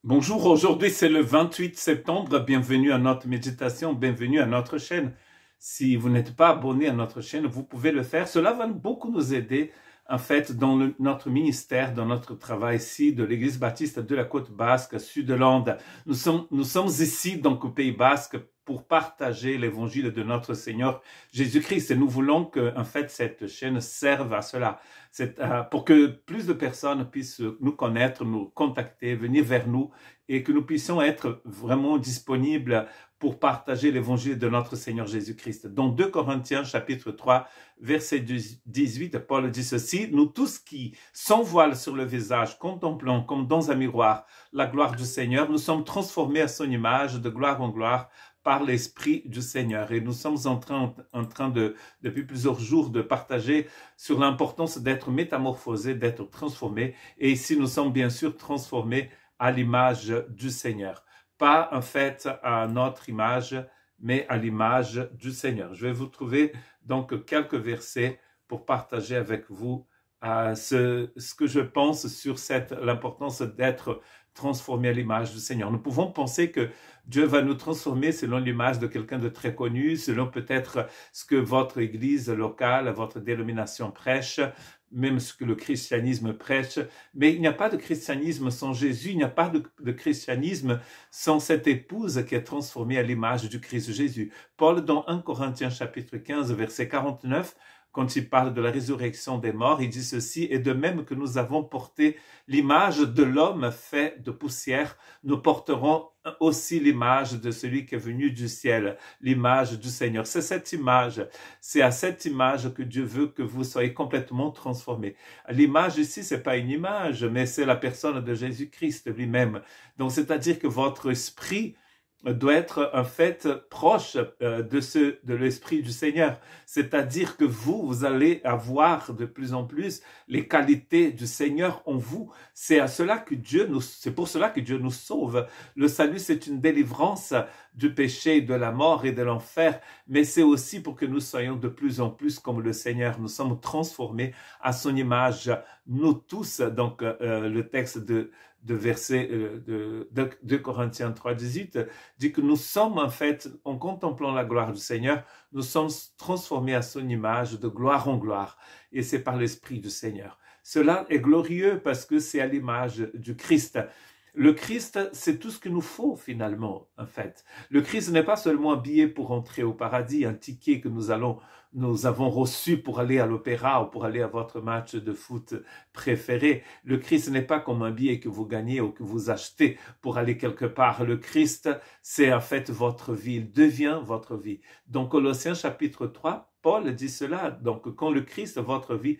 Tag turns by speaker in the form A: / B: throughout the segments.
A: Bonjour, aujourd'hui c'est le 28 septembre, bienvenue à notre méditation, bienvenue à notre chaîne. Si vous n'êtes pas abonné à notre chaîne, vous pouvez le faire. Cela va beaucoup nous aider en fait dans notre ministère, dans notre travail ici de l'Église baptiste de la Côte Basque, Sud-Hollande. Nous sommes ici donc au Pays Basque pour partager l'évangile de notre Seigneur Jésus-Christ. Et nous voulons que en fait cette chaîne serve à cela. Pour que plus de personnes puissent nous connaître, nous contacter, venir vers nous et que nous puissions être vraiment disponibles pour partager l'évangile de notre Seigneur Jésus-Christ. Dans 2 Corinthiens chapitre 3, verset 18, Paul dit ceci: « Nous tous qui, sans voile sur le visage, contemplons comme dans un miroir la gloire du Seigneur, nous sommes transformés à son image de gloire en gloire par l'Esprit du Seigneur. » Et nous sommes en train depuis plusieurs jours, de partager sur l'importance d'être métamorphosé, d'être transformé. Et ici, nous sommes bien sûr transformés à l'image du Seigneur. Pas en fait à notre image, mais à l'image du Seigneur. Je vais vous trouver donc quelques versets pour partager avec vous ce que je pense sur l'importance d'être transformé à l'image du Seigneur. Nous pouvons penser que Dieu va nous transformer selon l'image de quelqu'un de très connu, selon peut-être ce que votre église locale, votre dénomination prêche, même ce que le christianisme prêche. Mais il n'y a pas de christianisme sans Jésus, il n'y a pas de christianisme sans cette épouse qui est transformée à l'image du Christ Jésus. Paul, dans 1 Corinthiens chapitre 15, verset 49, quand il parle de la résurrection des morts, il dit ceci: « Et de même que nous avons porté l'image de l'homme fait de poussière, nous porterons aussi l'image de celui qui est venu du ciel, l'image du Seigneur. » C'est cette image, c'est à cette image que Dieu veut que vous soyez complètement transformés. L'image ici, c'est pas une image, mais c'est la personne de Jésus-Christ lui-même. Donc, c'est-à-dire que votre esprit doit être en fait proche de l'Esprit du Seigneur. C'est-à-dire que vous allez avoir de plus en plus les qualités du Seigneur en vous. C'est pour cela que Dieu nous sauve. Le salut, c'est une délivrance du péché, de la mort et de l'enfer, mais c'est aussi pour que nous soyons de plus en plus comme le Seigneur. Nous sommes transformés à son image, nous tous. Donc, le texte de verset de Corinthiens 3, 18 dit que nous sommes en fait, en contemplant la gloire du Seigneur, nous sommes transformés à son image de gloire en gloire, et c'est par l'Esprit du Seigneur. Cela est glorieux parce que c'est à l'image du Christ. Le Christ, c'est tout ce qu'il nous faut finalement, en fait. Le Christ n'est pas seulement un billet pour entrer au paradis, un ticket que nous avons reçu pour aller à l'opéra ou pour aller à votre match de foot préféré. Le Christ n'est pas comme un billet que vous gagnez ou que vous achetez pour aller quelque part. Le Christ, c'est en fait votre vie. Il devient votre vie. Donc, Colossiens chapitre 3, Paul dit cela. Donc, quand le Christ, votre vie,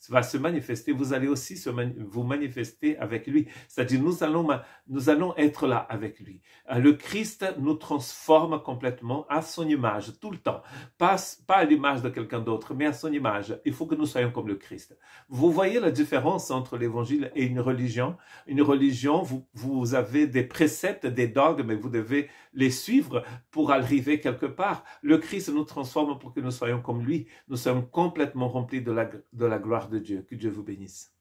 A: va se manifester, vous allez aussi vous manifester avec lui. C'est-à-dire, nous allons être là avec lui. Le Christ nous transforme complètement à son image, tout le temps. Pas à l'image de quelqu'un d'autre, mais à son image. Il faut que nous soyons comme le Christ. Vous voyez la différence entre l'évangile et une religion. Une religion, vous avez des préceptes, des dogmes, mais vous devez les suivre pour arriver quelque part. Le Christ nous transforme pour que nous soyons comme lui. Nous sommes complètement remplis de la gloire de Dieu. Que Dieu vous bénisse.